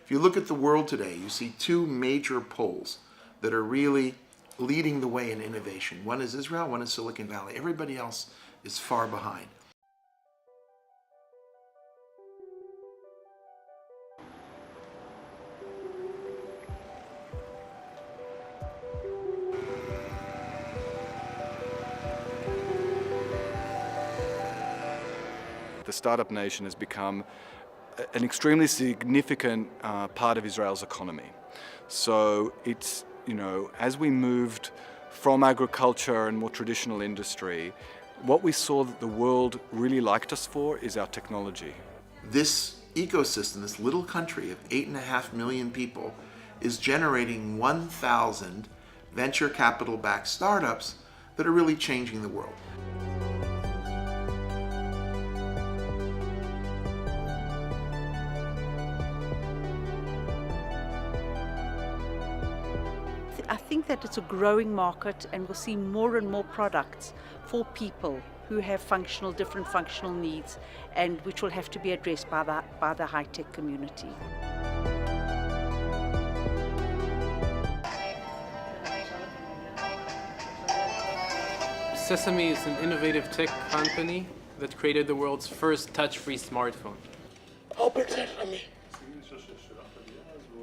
If you look at the world today, you see two major poles that are really leading the way in innovation. One is Israel, one is Silicon Valley. Everybody else is far behind. The startup nation has become an extremely significant part of Israel's economy. So it's, as we moved from agriculture and more traditional industry, what we saw that the world really liked us for is our technology. This ecosystem, this little country of 8.5 million people, is generating 1,000 venture capital-backed startups that are really changing the world. I think that it's a growing market, and we'll see more and more products for people who have different functional needs, and which will have to be addressed by the high-tech community. Sesame is an innovative tech company that created the world's first touch-free smartphone. Open Sesame.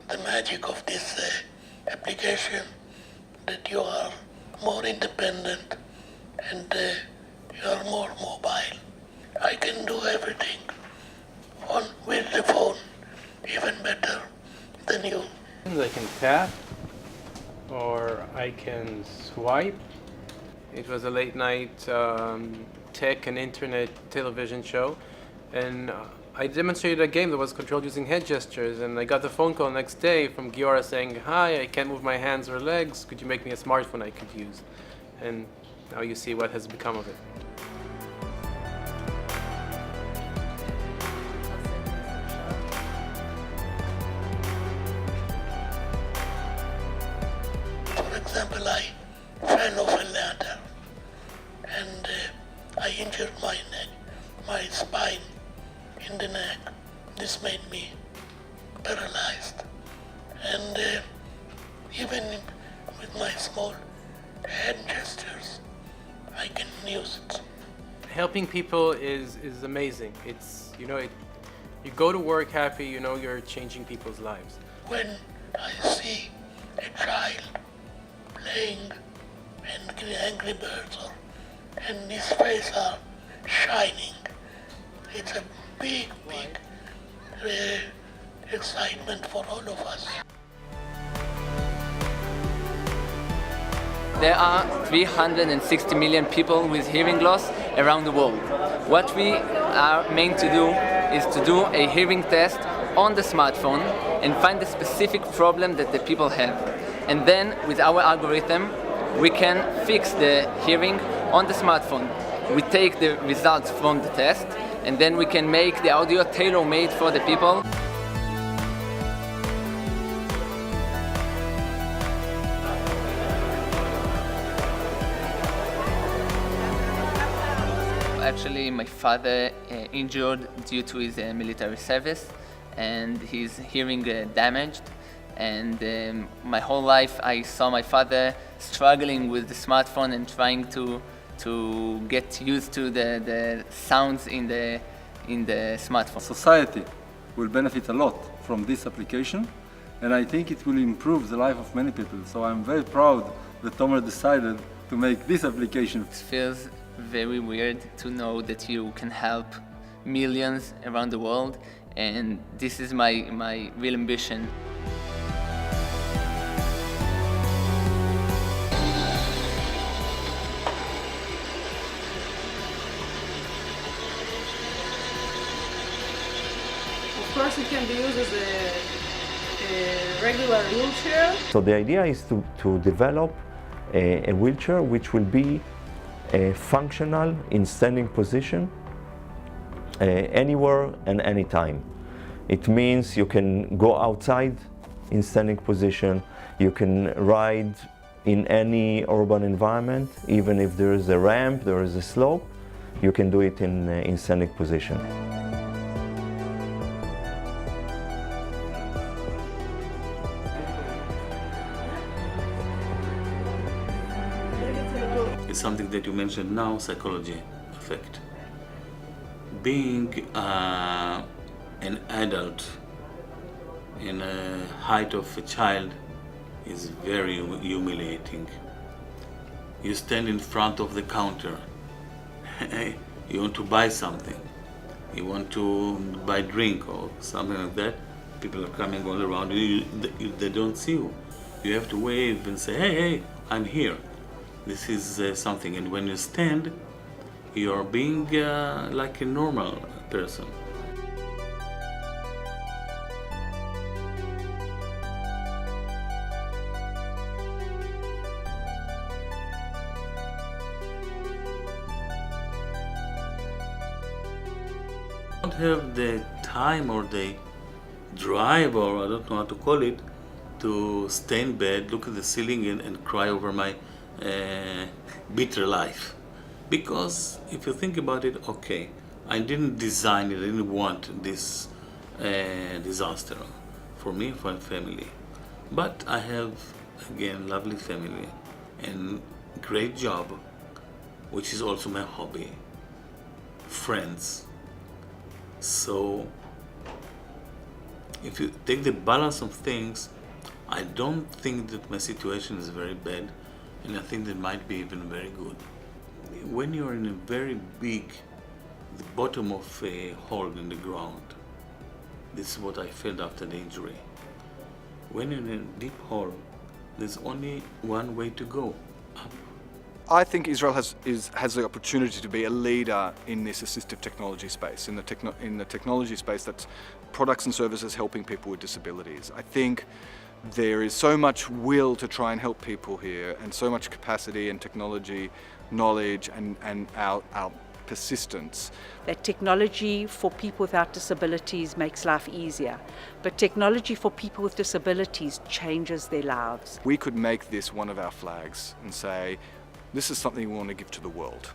The magic of this application, that you are more independent and you are more mobile. I can do everything with the phone, even better than you. I can tap or I can swipe. It was a late night tech and internet television show, and I demonstrated a game that was controlled using head gestures, and I got the phone call next day from Giora saying, "Hi, I can't move my hands or legs. Could you make me a smartphone I could use?" And now you see what has become of it. For example, I fell off a ladder and I injured my neck, my spine in the neck. This made me paralyzed, and even with my small hand gestures I can use it. Helping people is amazing. It's, you go to work happy, you're changing people's lives. When I see a child playing Angry Birds and his face are shining, it's a big excitement for all of us. There are 360 million people with hearing loss around the world. What we are meant to do is to do a hearing test on the smartphone and find the specific problem that the people have. And then with our algorithm, we can fix the hearing on the smartphone. We take the results from the test, and then we can make the audio tailor-made for the people. Actually, my father injured due to his military service, and his hearing damaged. And my whole life I saw my father struggling with the smartphone and trying to get used to the sounds in the smartphone. Society will benefit a lot from this application, and I think it will improve the life of many people. So I'm very proud that Tomer decided to make this application. It feels very weird to know that you can help millions around the world, and this is my real ambition. Of course, it can be used as a regular wheelchair. So the idea is to develop a wheelchair which will be functional in standing position anywhere and anytime. It means you can go outside in standing position, you can ride in any urban environment, even if there is a ramp, there is a slope, you can do it in standing position. is something that you mentioned now, psychology effect. Being an adult in the height of a child is very humiliating. You stand in front of the counter, you want to buy something, you want to buy drink or something like that, people are coming all around you, they don't see you. You have to wave and say, hey, hey, I'm here. This is something, and when you stand, you're being like a normal person. I don't have the time or the drive, or I don't know how to call it, to stay in bed, look at the ceiling and cry over my bitter life. Because if you think about it, okay, I didn't design it, I didn't want this disaster for me, for my family. But I have, again, lovely family and great job, which is also my hobby, friends. So if you take the balance of things, I don't think that my situation is very bad, and I think that might be even very good. When you're in a very big, the bottom of a hole in the ground, this is what I felt after the injury. When you're in a deep hole, there's only one way to go, up. I think Israel has the opportunity to be a leader in this assistive technology space, in the technology space that's products and services helping people with disabilities. I think there is so much will to try and help people here, and so much capacity and technology, knowledge, and our persistence. That technology for people without disabilities makes life easier, but technology for people with disabilities changes their lives. We could make this one of our flags and say, this is something we want to give to the world.